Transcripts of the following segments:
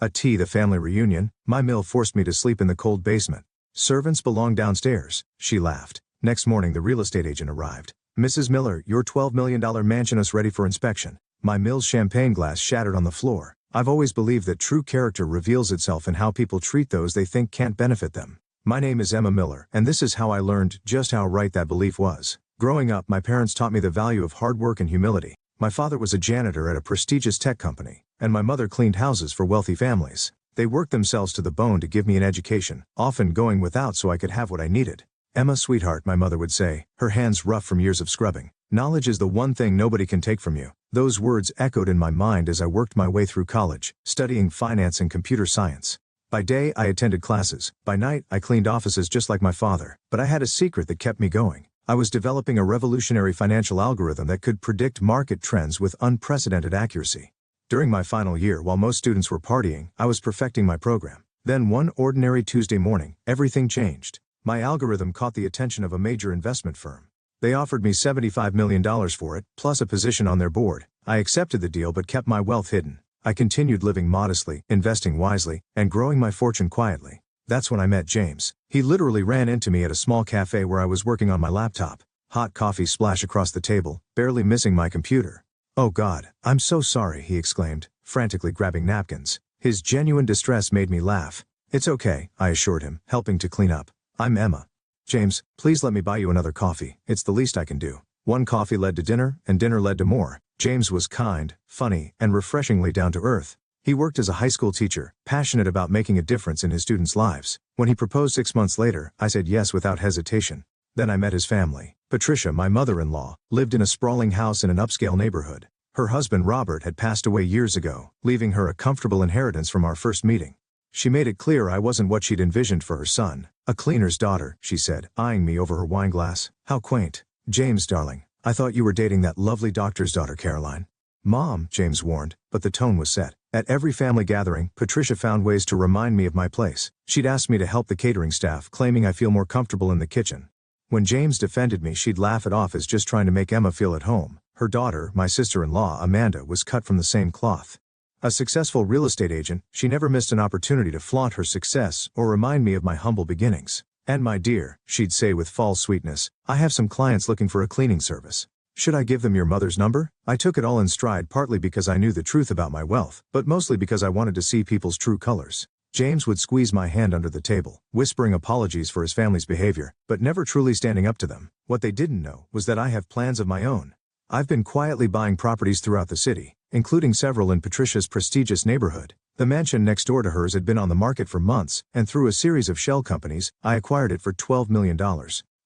The family reunion. My mill forced me to sleep in the cold basement. Servants belong downstairs, she laughed. Next morning the real estate agent arrived. Mrs. Miller, your $12 million mansion is ready for inspection. My mill's champagne glass shattered on the floor. I've always believed that true character reveals itself in how people treat those they think can't benefit them. My name is Emma Miller, and this is how I learned just how right that belief was. Growing up, my parents taught me the value of hard work and humility. My father was a janitor at a prestigious tech company, and my mother cleaned houses for wealthy families. They worked themselves to the bone to give me an education, often going without so I could have what I needed. Emma, sweetheart, my mother would say, her hands rough from years of scrubbing. Knowledge is the one thing nobody can take from you. Those words echoed in my mind as I worked my way through college, studying finance and computer science. By day, I attended classes. By night, I cleaned offices just like my father. But I had a secret that kept me going. I was developing a revolutionary financial algorithm that could predict market trends with unprecedented accuracy. During my final year, while most students were partying, I was perfecting my program. Then one ordinary Tuesday morning, everything changed. My algorithm caught the attention of a major investment firm. They offered me $75 million for it, plus a position on their board. I accepted the deal but kept my wealth hidden. I continued living modestly, investing wisely, and growing my fortune quietly. That's when I met James. He literally ran into me at a small cafe where I was working on my laptop. Hot coffee splashed across the table, barely missing my computer. "Oh God, I'm so sorry," he exclaimed, frantically grabbing napkins. His genuine distress made me laugh. "It's okay," I assured him, helping to clean up. "I'm Emma." "James, please let me buy you another coffee. It's the least I can do." One coffee led to dinner, and dinner led to more. James was kind, funny, and refreshingly down to earth. He worked as a high school teacher, passionate about making a difference in his students' lives. When he proposed 6 months later, I said yes without hesitation. Then I met his family. Patricia, my mother-in-law, lived in a sprawling house in an upscale neighborhood. Her husband Robert had passed away years ago, leaving her a comfortable inheritance from our first meeting. She made it clear I wasn't what she'd envisioned for her son. "A cleaner's daughter," she said, eyeing me over her wine glass. "How quaint." "James, darling, I thought you were dating that lovely doctor's daughter, Caroline." "Mom," James warned, but the tone was set. At every family gathering, Patricia found ways to remind me of my place. She'd ask me to help the catering staff, claiming I feel more comfortable in the kitchen. When James defended me, she'd laugh it off as just trying to make Emma feel at home. Her daughter, my sister-in-law, Amanda, was cut from the same cloth. A successful real estate agent, she never missed an opportunity to flaunt her success or remind me of my humble beginnings. "And my dear," she'd say with false sweetness, "I have some clients looking for a cleaning service. Should I give them your mother's number?" I took it all in stride, partly because I knew the truth about my wealth, but mostly because I wanted to see people's true colors. James would squeeze my hand under the table, whispering apologies for his family's behavior, but never truly standing up to them. What they didn't know was that I have plans of my own. I've been quietly buying properties throughout the city, including several in Patricia's prestigious neighborhood. The mansion next door to hers had been on the market for months, and through a series of shell companies, I acquired it for $12 million.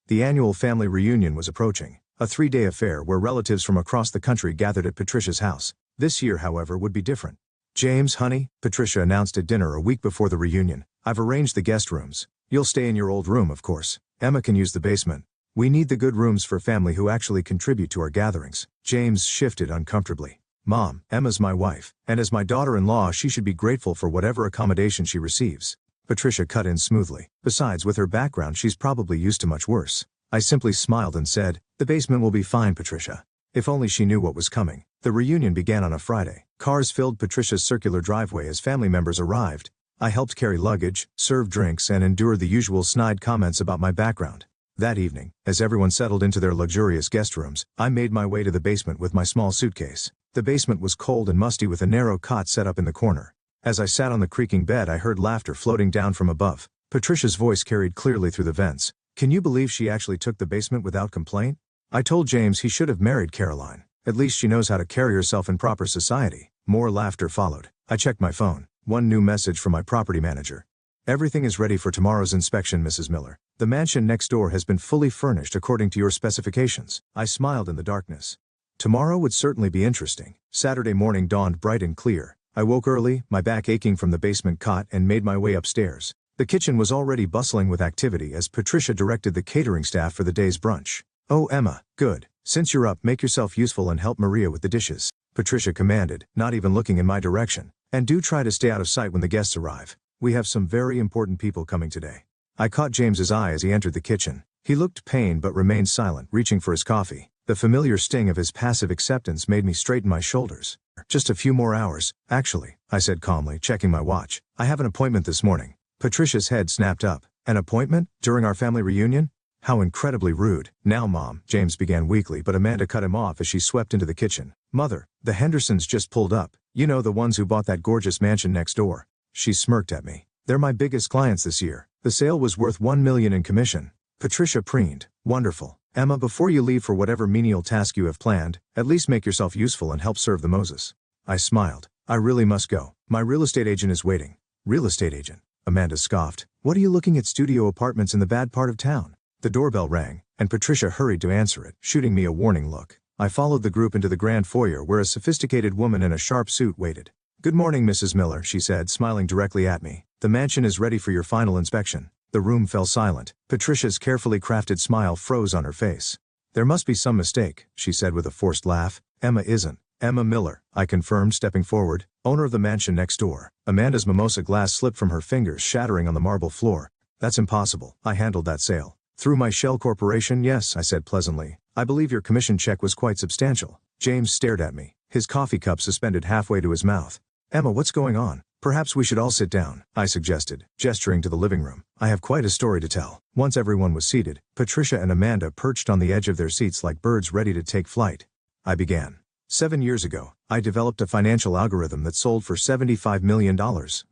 The annual family reunion was approaching, a 3-day affair where relatives from across the country gathered at Patricia's house. This year, however, would be different. "James, honey," Patricia announced at dinner a week before the reunion, "I've arranged the guest rooms. You'll stay in your old room, of course. Emma can use the basement. We need the good rooms for family who actually contribute to our gatherings." James shifted uncomfortably. "Mom, Emma's my wife, and as my daughter-in-law she should be grateful for whatever accommodation she receives." Patricia cut in smoothly. "Besides, with her background she's probably used to much worse." I simply smiled and said, "The basement will be fine, Patricia." If only she knew what was coming. The reunion began on a Friday. Cars filled Patricia's circular driveway as family members arrived. I helped carry luggage, serve drinks, and endure the usual snide comments about my background. That evening, as everyone settled into their luxurious guest rooms, I made my way to the basement with my small suitcase. The basement was cold and musty with a narrow cot set up in the corner. As I sat on the creaking bed, I heard laughter floating down from above. Patricia's voice carried clearly through the vents. "Can you believe she actually took the basement without complaint?" I told James he should have married Caroline. At least she knows how to carry herself in proper society. More laughter followed. I checked my phone. One new message from my property manager. "Everything is ready for tomorrow's inspection, Mrs. Miller. The mansion next door has been fully furnished according to your specifications." I smiled in the darkness. Tomorrow would certainly be interesting. Saturday morning dawned bright and clear. I woke early, my back aching from the basement cot, and made my way upstairs. The kitchen was already bustling with activity as Patricia directed the catering staff for the day's brunch. "Oh, Emma, good. Since you're up, make yourself useful and help Maria with the dishes," Patricia commanded, not even looking in my direction. "And do try to stay out of sight when the guests arrive. We have some very important people coming today." I caught James's eye as he entered the kitchen. He looked pained but remained silent, reaching for his coffee. The familiar sting of his passive acceptance made me straighten my shoulders. Just a few more hours, actually, I said calmly, checking my watch. I have an appointment this morning. Patricia's head snapped up. An appointment? During our family reunion? How incredibly rude. Now, Mom, James began weakly, but Amanda cut him off as she swept into the kitchen. Mother, the Hendersons just pulled up. You know, the ones who bought that gorgeous mansion next door. She smirked at me. They're my biggest clients this year. The sale was worth $1 million in commission. Patricia preened. Wonderful. Emma, before you leave for whatever menial task you have planned, at least make yourself useful and help serve the Moses. I smiled. I really must go. My real estate agent is waiting. Real estate agent? Amanda scoffed. What are you looking at? Studio apartments in the bad part of town? The doorbell rang, and Patricia hurried to answer it, shooting me a warning look. I followed the group into the grand foyer where a sophisticated woman in a sharp suit waited. Good morning, Mrs. Miller, she said, smiling directly at me. The mansion is ready for your final inspection. The room fell silent. Patricia's carefully crafted smile froze on her face. There must be some mistake, she said with a forced laugh. Emma isn't. Emma Miller, I confirmed, stepping forward, owner of the mansion next door. Amanda's mimosa glass slipped from her fingers, shattering on the marble floor. That's impossible. I handled that sale. Through my shell corporation, yes, I said pleasantly. I believe your commission check was quite substantial. James stared at me, his coffee cup suspended halfway to his mouth. Emma, what's going on? Perhaps we should all sit down, I suggested, gesturing to the living room. I have quite a story to tell. Once everyone was seated, Patricia and Amanda perched on the edge of their seats like birds ready to take flight. I began. 7 years ago, I developed a financial algorithm that sold for $75 million,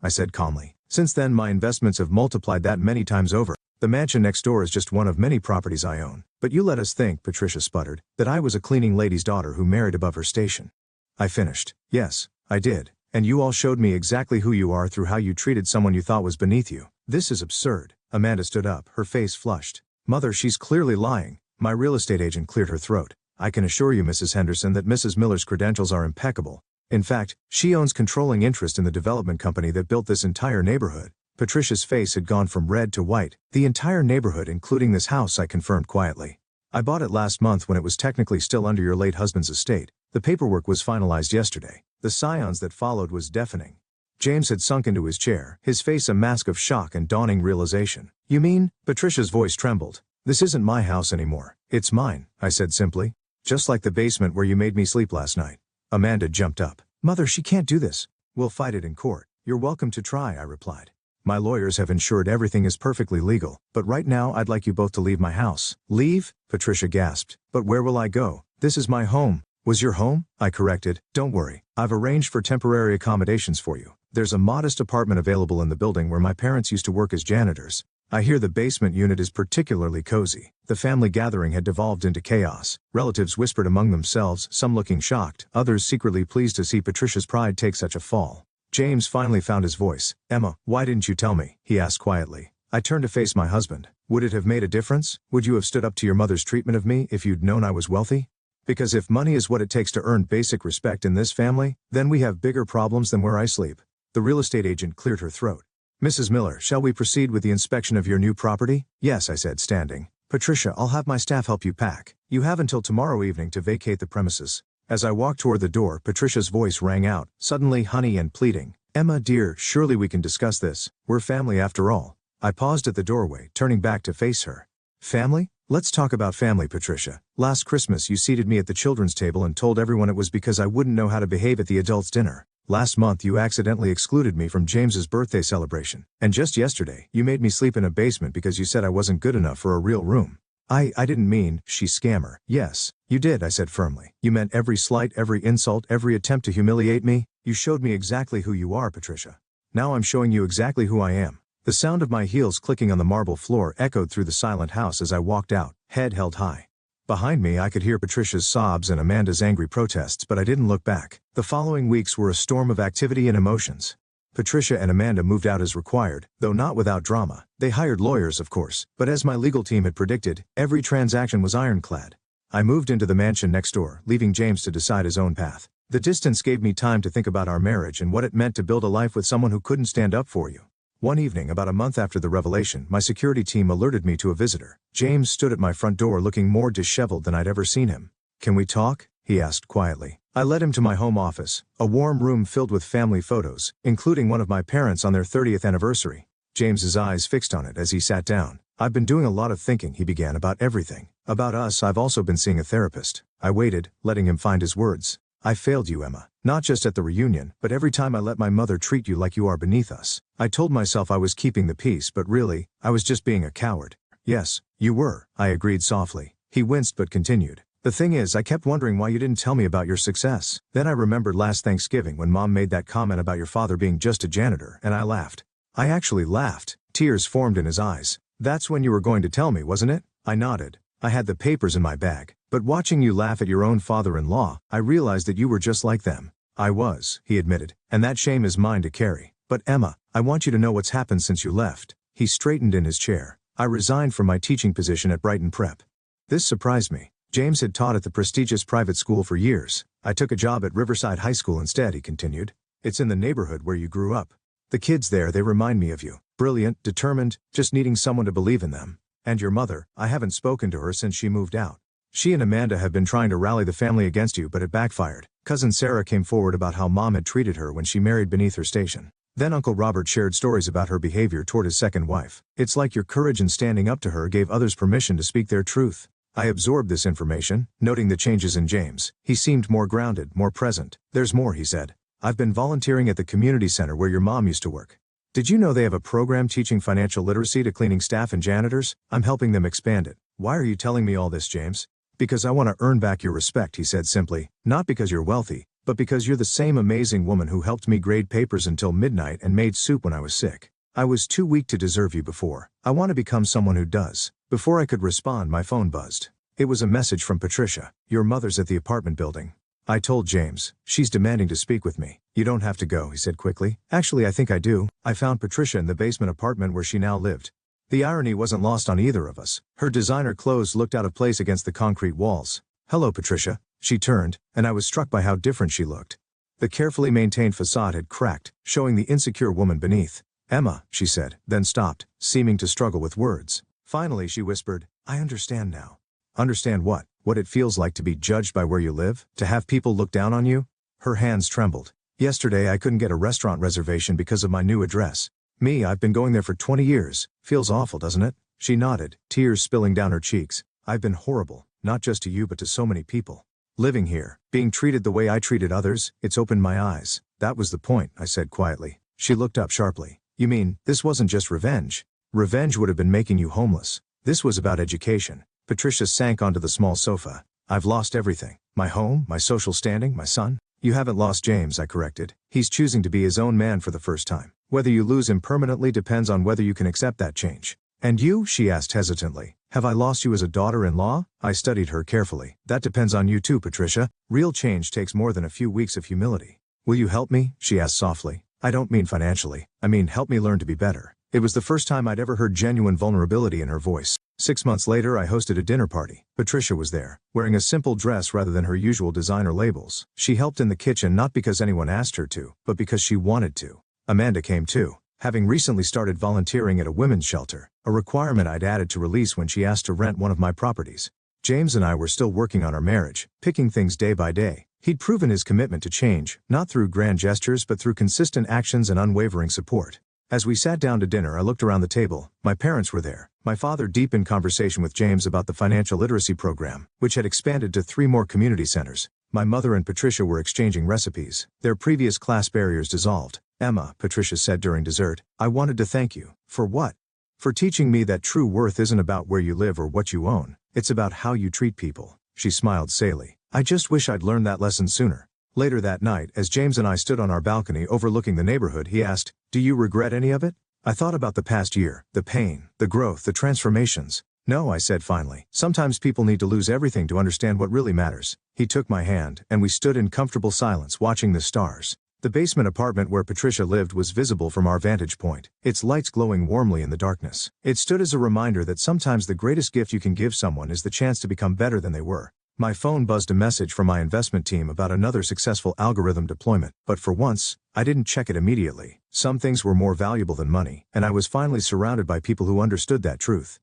I said calmly. Since then, my investments have multiplied that many times over. The mansion next door is just one of many properties I own. But you let us think, Patricia sputtered, that I was a cleaning lady's daughter who married above her station. I finished. Yes, I did. And you all showed me exactly who you are through how you treated someone you thought was beneath you. This is absurd. Amanda stood up, her face flushed. Mother, she's clearly lying. My real estate agent cleared her throat. I can assure you, Mrs. Henderson, that Mrs. Miller's credentials are impeccable. In fact, she owns controlling interest in the development company that built this entire neighborhood. Patricia's face had gone from red to white. The entire neighborhood, including this house, I confirmed quietly. I bought it last month when it was technically still under your late husband's estate. The paperwork was finalized yesterday. The silence that followed was deafening. James had sunk into his chair, his face a mask of shock and dawning realization. You mean? Patricia's voice trembled. This isn't my house anymore. It's mine, I said simply. Just like the basement where you made me sleep last night. Amanda jumped up. Mother, she can't do this. We'll fight it in court. You're welcome to try, I replied. My lawyers have ensured everything is perfectly legal, but right now I'd like you both to leave my house. Leave? Patricia gasped. But where will I go? This is my home. Was your home? I corrected. Don't worry. I've arranged for temporary accommodations for you. There's a modest apartment available in the building where my parents used to work as janitors. I hear the basement unit is particularly cozy. The family gathering had devolved into chaos. Relatives whispered among themselves, some looking shocked, others secretly pleased to see Patricia's pride take such a fall. James finally found his voice. Emma, why didn't you tell me? He asked quietly. I turned to face my husband. Would it have made a difference? Would you have stood up to your mother's treatment of me if you'd known I was wealthy? Because if money is what it takes to earn basic respect in this family, then we have bigger problems than where I sleep. The real estate agent cleared her throat. Mrs. Miller, shall we proceed with the inspection of your new property? Yes, I said, standing. Patricia, I'll have my staff help you pack. You have until tomorrow evening to vacate the premises. As I walked toward the door, Patricia's voice rang out, suddenly honey and pleading. Emma, dear, surely we can discuss this. We're family after all. I paused at the doorway, turning back to face her. Family? Let's talk about family, Patricia. Last Christmas you seated me at the children's table and told everyone it was because I wouldn't know how to behave at the adults' dinner. Last month you accidentally excluded me from James's birthday celebration. And just yesterday, you made me sleep in a basement because you said I wasn't good enough for a real room. I didn't mean, she scammer. Yes, you did, I said firmly. You meant every slight, every insult, every attempt to humiliate me. You showed me exactly who you are, Patricia. Now I'm showing you exactly who I am. The sound of my heels clicking on the marble floor echoed through the silent house as I walked out, head held high. Behind me I could hear Patricia's sobs and Amanda's angry protests, but I didn't look back. The following weeks were a storm of activity and emotions. Patricia and Amanda moved out as required, though not without drama. They hired lawyers, of course, but as my legal team had predicted, every transaction was ironclad. I moved into the mansion next door, leaving James to decide his own path. The distance gave me time to think about our marriage and what it meant to build a life with someone who couldn't stand up for you. One evening, about a month after the revelation, my security team alerted me to a visitor. James stood at my front door looking more disheveled than I'd ever seen him. Can we talk? He asked quietly. I led him to my home office, a warm room filled with family photos, including one of my parents on their 30th anniversary. James's eyes fixed on it as he sat down. I've been doing a lot of thinking, he began, about everything. About us, I've also been seeing a therapist. I waited, letting him find his words. I failed you, Emma. Not just at the reunion, but every time I let my mother treat you like you are beneath us. I told myself I was keeping the peace, but really, I was just being a coward. Yes, you were, I agreed softly. He winced but continued. The thing is, I kept wondering why you didn't tell me about your success. Then I remembered last Thanksgiving when Mom made that comment about your father being just a janitor, and I laughed. I actually laughed. Tears formed in his eyes. That's when you were going to tell me, wasn't it? I nodded. I had the papers in my bag. But watching you laugh at your own father-in-law, I realized that you were just like them. I was, he admitted, and that shame is mine to carry. But Emma, I want you to know what's happened since you left. He straightened in his chair. I resigned from my teaching position at Brighton Prep. This surprised me. James had taught at the prestigious private school for years. I took a job at Riverside High School instead, he continued. It's in the neighborhood where you grew up. The kids there, they remind me of you. Brilliant, determined, just needing someone to believe in them. And your mother, I haven't spoken to her since she moved out. She and Amanda have been trying to rally the family against you, but it backfired. Cousin Sarah came forward about how Mom had treated her when she married beneath her station. Then Uncle Robert shared stories about her behavior toward his second wife. It's like your courage in standing up to her gave others permission to speak their truth. I absorbed this information, noting the changes in James. He seemed more grounded, more present. There's more, he said. I've been volunteering at the community center where your mom used to work. Did you know they have a program teaching financial literacy to cleaning staff and janitors? I'm helping them expand it. Why are you telling me all this, James? Because I want to earn back your respect, he said simply. Not because you're wealthy, but because you're the same amazing woman who helped me grade papers until midnight and made soup when I was sick. I was too weak to deserve you before. I want to become someone who does. Before I could respond, my phone buzzed. It was a message from Patricia. Your mother's at the apartment building. I told James. She's demanding to speak with me. You don't have to go, he said quickly. Actually, I think I do. I found Patricia in the basement apartment where she now lived. The irony wasn't lost on either of us. Her designer clothes looked out of place against the concrete walls. Hello, Patricia. She turned, and I was struck by how different she looked. The carefully maintained facade had cracked, showing the insecure woman beneath. Emma, she said, then stopped, seeming to struggle with words. Finally, she whispered, I understand now. Understand what? What it feels like to be judged by where you live? To have people look down on you? Her hands trembled. Yesterday I couldn't get a restaurant reservation because of my new address. Me, I've been going there for 20 years. Feels awful, doesn't it? She nodded, tears spilling down her cheeks. I've been horrible, not just to you but to so many people. Living here, being treated the way I treated others, it's opened my eyes. That was the point, I said quietly. She looked up sharply. You mean, this wasn't just revenge? Revenge would have been making you homeless. This was about education. Patricia sank onto the small sofa. I've lost everything. My home, my social standing, my son. You haven't lost James, I corrected. He's choosing to be his own man for the first time. Whether you lose him permanently depends on whether you can accept that change. And you? She asked hesitantly. Have I lost you as a daughter-in-law? I studied her carefully. That depends on you too, Patricia. Real change takes more than a few weeks of humility. Will you help me? She asked softly. I don't mean financially. I mean help me learn to be better. It was the first time I'd ever heard genuine vulnerability in her voice. 6 months later I hosted a dinner party. Patricia was there, wearing a simple dress rather than her usual designer labels. She helped in the kitchen not because anyone asked her to, but because she wanted to. Amanda came too, having recently started volunteering at a women's shelter, a requirement I'd added to release when she asked to rent one of my properties. James and I were still working on our marriage, picking things day by day. He'd proven his commitment to change, not through grand gestures but through consistent actions and unwavering support. As we sat down to dinner, I looked around the table. My parents were there. My father deep in conversation with James about the financial literacy program, which had expanded to 3 more community centers. My mother and Patricia were exchanging recipes. Their previous class barriers dissolved. Emma, Patricia said during dessert, I wanted to thank you. For what? For teaching me that true worth isn't about where you live or what you own. It's about how you treat people. She smiled salely. I just wish I'd learned that lesson sooner. Later that night, as James and I stood on our balcony overlooking the neighborhood, he asked, Do you regret any of it? I thought about the past year, the pain, the growth, the transformations. No, I said finally. Sometimes people need to lose everything to understand what really matters. He took my hand, and we stood in comfortable silence watching the stars. The basement apartment where Patricia lived was visible from our vantage point, its lights glowing warmly in the darkness. It stood as a reminder that sometimes the greatest gift you can give someone is the chance to become better than they were. My phone buzzed a message from my investment team about another successful algorithm deployment, but for once, I didn't check it immediately. Some things were more valuable than money, and I was finally surrounded by people who understood that truth.